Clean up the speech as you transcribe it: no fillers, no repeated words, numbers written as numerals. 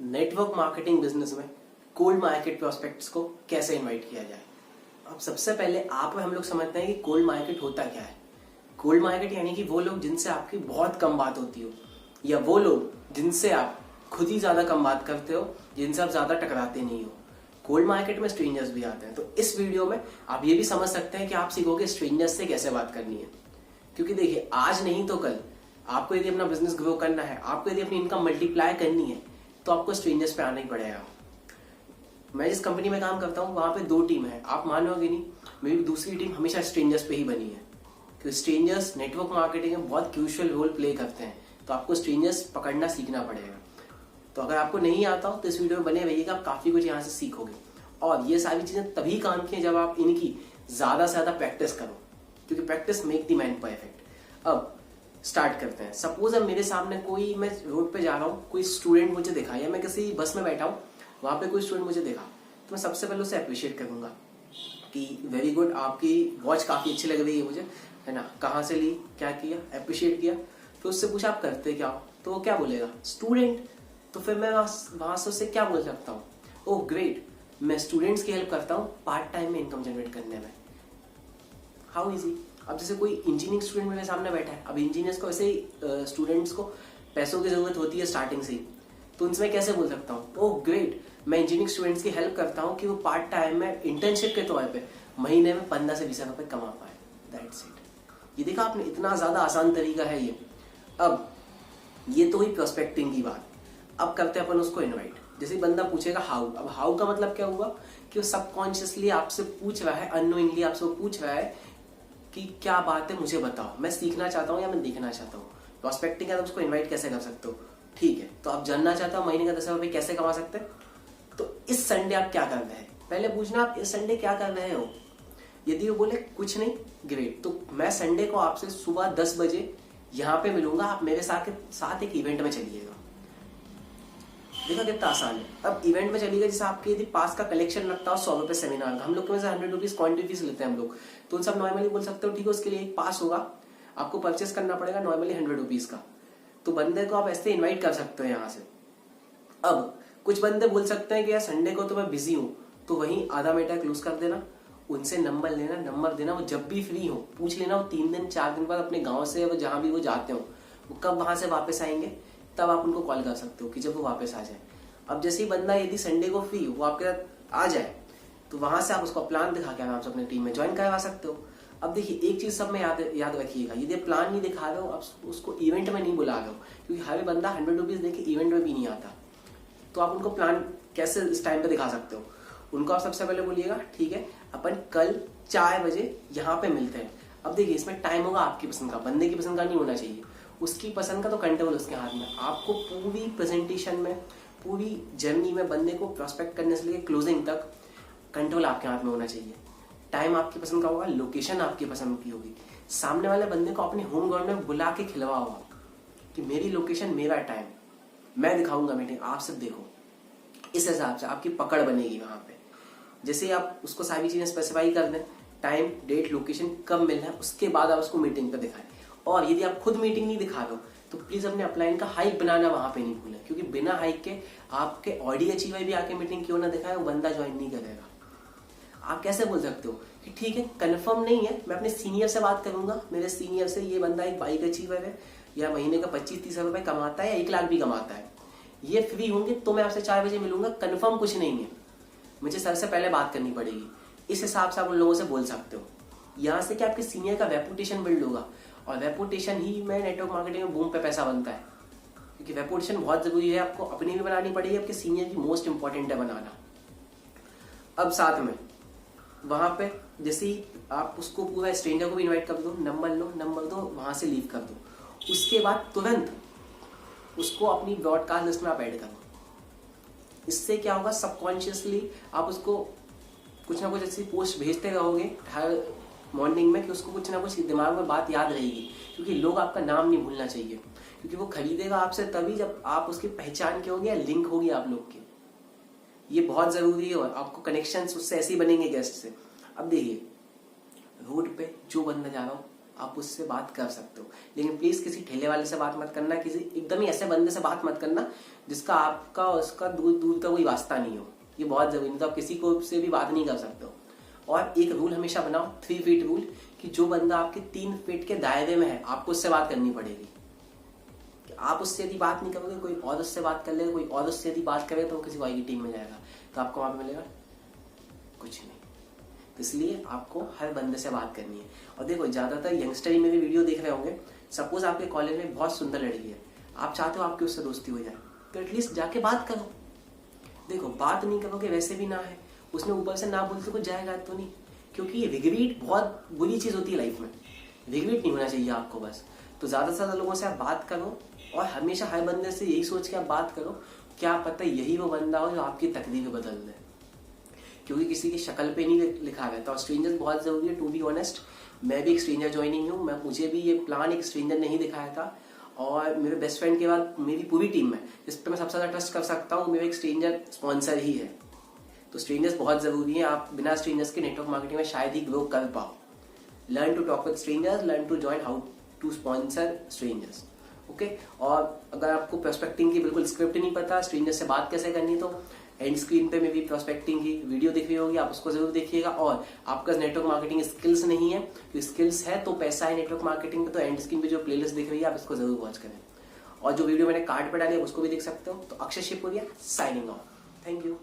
Network marketing business में cold market prospects को कैसे इनवाइट किया जाए। अब सबसे पहले आप हम लोग समझते हैं कि कोल्ड मार्केट होता क्या है। कोल्ड मार्केट यानी कि वो लोग जिनसे आपकी बहुत कम बात होती हो, या वो लोग जिनसे आप खुद ही ज्यादा कम बात करते हो, जिनसे आप ज्यादा टकराते नहीं हो। कोल्ड मार्केट में स्ट्रेंजर्स भी आते हैं। तो इस वीडियो में आप ये भी समझ सकते हैं कि आप सीखोगे स्ट्रेंजर्स से कैसे बात करनी है। क्योंकि देखिए, आज नहीं तो कल आपको यदि अपना बिजनेस ग्रो करना है, आपको यदि अपनी इनकम मल्टीप्लाई करनी है, तो आपको स्ट्रेंजर्स पे आना ही पड़ेगा। मैं जिस कंपनी में काम करता हूँ वहां पे 2 टीम है, आप मानोगे नहीं, मेरी दूसरी टीम हमेशा स्ट्रेंजर्स पे ही बनी है। क्योंकि स्ट्रेंजर्स नेटवर्क मार्केटिंग में बहुत क्रूशियल रोल प्ले करते हैं। तो आपको स्ट्रेंजर्स पकड़ना सीखना पड़ेगा। तो अगर आपको नहीं आता हो तो इस वीडियो में बने रहिएगा, आप काफी कुछ यहाँ से सीखोगे। और ये सारी चीजें तभी काम की जब आप इनकी ज्यादा से ज्यादा प्रैक्टिस करो, क्योंकि practice make the man perfect. अब स्टार्ट करते हैं। सपोज अब मेरे सामने कोई, मैं रोड पे जा रहा हूँ, कोई स्टूडेंट मुझे दिखा, या मैं किसी बस में बैठा हूँ, वहां पे कोई स्टूडेंट मुझे देखा, तो मैं सबसे पहले उसे अप्रिशिएट करूंगा कि वेरी गुड, आपकी वॉच काफी अच्छी लग रही है मुझे, है ना, कहाँ से ली, क्या किया, अप्रिशिएट किया। तो उससे पूछा आप करते क्या हो, तो वो क्या बोलेगा, स्टूडेंट। तो फिर मैं वहां से उससे क्या बोल सकता हूँ, ओह ग्रेट, मैं स्टूडेंट्स की हेल्प करता हूँ पार्ट टाइम में इनकम जनरेट करने में। How easy. अब जैसे कोई इंजीनियरिंग स्टूडेंट मेरे सामने बैठा है, अब इंजीनियर्स को ऐसे ही स्टूडेंट्स को पैसों की जरूरत होती है स्टार्टिंग से ही, तो उनसे मैं कैसे बोल सकता हूँ, ओह ग्रेट, मैं इंजीनियरिंग स्टूडेंट्स की हेल्प करता हूँ कि वो पार्ट टाइम में इंटर्नशिप के तौर पे महीने में 15 से 20 रुपए कमा पाए। That's it. ये देखा आपने, इतना ज्यादा आसान तरीका है ये। अब ये तो हुई प्रोस्पेक्टिंग की बात। अब करते हैं अपन उसको इनवाइट। जैसे बंदा पूछेगा हाउ, अब हाउ का मतलब क्या हुआ कि वो सबकॉन्शियसली आपसे पूछ रहा है, अननोइंगली आपसे वो पूछ रहा है कि क्या बात है मुझे बताओ, मैं सीखना चाहता हूँ या मैं देखना चाहता हूँ। प्रोस्पेक्टिंग है तो उसको इनवाइट कैसे कर सकते हो, ठीक है। तो आप जानना चाहते हो महीने का 10 रुपए कैसे कमा सकते हैं, तो इस संडे आप क्या कर रहे हैं, पहले पूछना आप इस संडे क्या कर रहे हो। यदि वो बोले कुछ नहीं, ग्रेट, तो मैं संडे को आपसे सुबह 10 बजे यहाँ पे मिलूंगा, आप मेरे साथ एक इवेंट में चलिएगा। देखा कितना आसान है। अब इवेंट में चलिएगा, जैसे आपके यदि पास का कलेक्शन लगता हो 100 रुपए सेमिनार का, हम लोग के वजह 100 रुपीज क्वांटिटी फीस लेते हैं हम लोग, तो उन सब नॉर्मली बोल सकते हो ठीक है, उसके लिए एक पास होगा, आपको परचेस करना पड़ेगा नॉर्मली 100 रुपीज का। तो बंदे को आप ऐसे इन्वाइट कर सकते हो यहाँ से। अब कुछ बंदे बोल सकते हैं कि यार संडे को तो मैं बिजी हूँ, तो वहीं आधा मीटर क्लोज कर देना, उनसे नंबर लेना, नंबर देना, वो जब भी फ्री हो पूछ लेना, वो 3 दिन 4 दिन बाद अपने गाँव से जहां भी वो जाते हो, वो कब वहां से वापस आएंगे, तब आप उनको कॉल कर सकते हो कि जब वो वापस आ जाए। अब जैसे ही बंदा यदि संडे को फ्री हो, वो आपके साथ आ जाए, तो वहां से आप उसको प्लान दिखा के आराम से अपनी टीम में ज्वाइन करवा सकते हो। अब देखिए, एक चीज सब में याद रखिएगा, यदि प्लान नहीं दिखा रहे हो, आप उसको इवेंट में नहीं बुला रहे हो, क्योंकि हर बंदा 100 रुपीज देके इवेंट में भी नहीं आता। तो आप उनको प्लान कैसे इस टाइम पे दिखा सकते हो, उनको आप सबसे पहले बोलिएगा ठीक है, अपन कल 4 बजे यहाँ पे मिलते हैं। अब देखिए, इसमें टाइम होगा आपकी पसंद का, बंदे की पसंद का नहीं होना चाहिए। उसकी पसंद का तो कंट्रोल उसके हाथ में। आपको पूरी प्रेजेंटेशन में, पूरी जर्नी में बंदे को प्रोस्पेक्ट करने से लेकर क्लोजिंग तक कंट्रोल आपके हाथ में होना चाहिए। टाइम आपकी पसंद का होगा, लोकेशन आपकी पसंद की होगी, सामने वाले बंदे को अपने होम ग्राउंड में बुला के खिलवा होगा कि मेरी लोकेशन, मेरा टाइम, मैं दिखाऊंगा मीटिंग, आप सब देखो। इस हिसाब से आपकी पकड़ बनेगी वहां पे। जैसे ही आप उसको सारी चीजें स्पेसिफाई कर दें, टाइम, डेट, लोकेशन, कब मिलना है, उसके बाद आप उसको मीटिंग पे दिखाएं। और यदि आप खुद मीटिंग नहीं दिखा रहे हो, तो प्लीज अपने अपलाइन का हाइक बनाना वहां पे नहीं भूलें, क्योंकि बिना हाइक के आपके ऑडियो अचीवर भी आके मीटिंग क्यों ना दिखाए, वो बंदा ज्वाइन नहीं करेगा। आप कैसे बोल सकते हो कि ठीक है, कंफर्म नहीं है, मैं अपने सीनियर से बात करूंगा, मेरे सीनियर से, ये बंदा एक बाइक अचीवर है, या महीने का 25-30 रुपए कमाता है, या 1 लाख भी कमाता है, ये फ्री होंगे तो मैं आपसे 4 बजे मिलूंगा, कंफर्म कुछ नहीं है, मुझे सर से पहले बात करनी पड़ेगी। इस हिसाब से आप उन लोगों से बोल सकते हो। यहाँ से क्या आपके सीनियर का रेपुटेशन बिल्ड होगा, और रेपुटेशन ही में नेटवर्क मार्केटिंग में बूम पे पैसा बनता है, क्योंकि रेपुटेशन बहुत जरूरी है, आपको अपनी भी बनानी पड़ेगी, आपके सीनियर की मोस्ट इंपॉर्टेंट है बनाना। अब साथ में वहां पे जैसे ही आप उसको पूरा स्ट्रेंजर को भी इनवाइट कर दो, नंबर लो, नंबर दो, वहां से लीव कर दो, उसके बाद तुरंत उसको अपनी ब्रॉडकास्ट लिस्ट में आप ऐड करो। इससे क्या होगा, सबकॉन्शियसली आप उसको कुछ ना कुछ ऐसी पोस्ट भेजते रहोगे हर मॉर्निंग में कि उसको कुछ ना कुछ दिमाग में बात याद रहेगी, क्योंकि लोग आपका नाम नहीं भूलना चाहिए, क्योंकि वो खरीदेगा आपसे तभी जब आप उसकी पहचान के होगे या लिंक होगी आप लोग के। ये बहुत जरूरी है, और आपको कनेक्शन उससे ऐसे ही बनेंगे गेस्ट से। अब देखिए, रोड पे जो बंदा जा रहा हो आप उससे बात कर सकते हो। लेकिन प्लीज किसी ठेले वाले से बात मत करना, किसी एकदम ही ऐसे बंदे से बात मत करना जिसका आपका उसका दूर दूर का कोई वास्ता नहीं हो। ये बहुत जरूरी है, तो आप किसी को से भी बात नहीं कर सकते हो। और एक रूल हमेशा बनाओ, 3 फीट रूल, कि जो बंदा आपके 3 फीट के दायरे में है आपको उससे बात करनी पड़ेगी। आप उससे यदि बात नहीं करोगे, कोई और उससे बात कर लेगा, कोई और उससे यदि बात करे तो वो किसी और की टीम में जाएगा, तो आपको वहां पे मिलेगा कुछ नहीं। तो इसलिए आपको हर बंदे से बात करनी है। और देखो ज्यादातर यंगस्टर ही मेरी वीडियो देख रहे होंगे। सपोज आपके कॉलेज में बहुत सुंदर लड़की है, आप चाहते हो आपकी उससे दोस्ती हो जाए, तो एटलीस्ट जाके बात करो। देखो बात नहीं करोगे वैसे भी ना है, उसने ऊपर से ना बोलते कुछ जाएगा तो नहीं, क्योंकि ये रिग्रेट बहुत बुरी चीज होती है लाइफ में। रिग्रेट नहीं होना चाहिए आपको बस। तो ज्यादा से ज्यादा लोगों से आप बात करो, और हमेशा हर बंदे से यही सोच के आप बात करो, क्या पता यही वो बंदा हो जो आपकी तकदीर बदल दे, क्योंकि किसी की शक्ल पे नहीं लिखा रहता। और स्ट्रेंजर्स बहुत जरूरी है। टू बी ऑनेस्ट, मैं भी एक स्ट्रेंजर ज्वाइनिंग हूँ, मुझे भी ये प्लान एक स्ट्रेंजर नहीं दिखाया था, और मेरे बेस्ट फ्रेंड के बाद मेरी पूरी टीम में जिस पर मैं सबसे ज्यादा ट्रस्ट कर सकता हूँ मेरा एक स्ट्रेंजर स्पॉन्सर ही है। तो स्ट्रेंजर्स बहुत जरूरी है। आप बिना स्ट्रेंजर्स के नेटवर्क मार्केटिंग में शायद ही ग्रो कर पाओ। Learn to talk with strangers, learn to join how to sponsor strangers. Okay. और अगर आपको प्रोस्पेक्टिंग की बिल्कुल स्क्रिप्ट नहीं पता, स्ट्रेंजर से बात कैसे करनी, तो एंड स्क्रीन पे मेरी प्रोस्पेक्टिंग की वीडियो दिख रही होगी, आप उसको जरूर देखिएगा। और आपका नेटवर्क मार्केटिंग स्किल्स नहीं है, तो स्किल्स है तो पैसा है नेटवर्क मार्केटिंग में, तो एंड स्क्रीन पे जो प्लेलिस्ट दिख रही है आप इसको जरूर वॉच करें। और जो वीडियो मैंने कार्ड पे डाली है उसको भी देख सकते हो। तो Akshay Shivpuria signing off. Thank you.